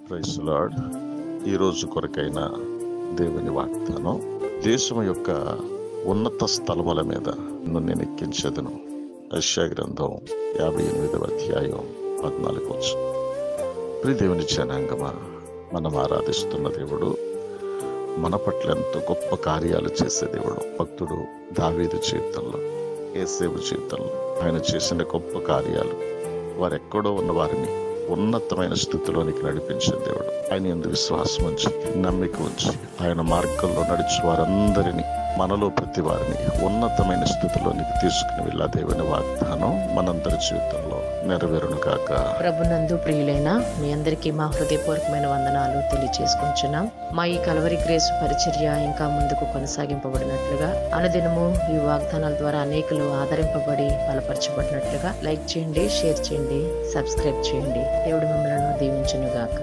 Praise lord. ఈరోజు కొరకైన దేవుని వాగ్దానం, దేశం యొక్క ఉన్నత స్థలముల మీద నన్ను నేను ఎక్కించెదను. యెషయా గ్రంథం 58వ అధ్యాయం 14. ప్రియ దేవుని జనాంగమా, మనం ఆరాధిస్తున్న దేవుడు మన పట్ల ఎంతో గొప్ప కార్యాలు చేసే దేవుడు. భక్తుడు దావీదు జీవితంలో, యేసేపు జీవితంలో ఆయన చేసిన గొప్ప కార్యాలు వారెక్కడో ఉన్న వారిని ఉన్నతమైన స్థితిలోనికి నడిపించే దేవుడు. ఆయన యందు విశ్వాసం ఉంచి, నమ్మిక ఉంచి, ఆయన మార్గంలో నడిచి వారందరినీ, మనలో ప్రతి వారిని ఉన్నతమైన స్థితిలోనికి తీసుకుని వెళ్ళా దేవుని వాగ్దానం మనందరి జీవితంలో నెరవేరును కాక. ప్రభునందు ప్రియులైన మీ అందరికీ మా హృదయపూర్వకమైన వందనాలు తెలియజేసుకుంటున్నాం. మా ఈ కల్వరి గ్రేస్ పరిచర్య ఇంకా ముందుకు కొనసాగింపబడినట్లుగా, అనుదినము ఈ వాగ్దానాల ద్వారా అనేకులు ఆదరింపబడి బలపరచబడినట్లుగా లైక్ చేయండి, షేర్ చేయండి, సబ్స్క్రైబ్ చేయండి. దేవుడు మిమ్మల్ని దీవించును గాక.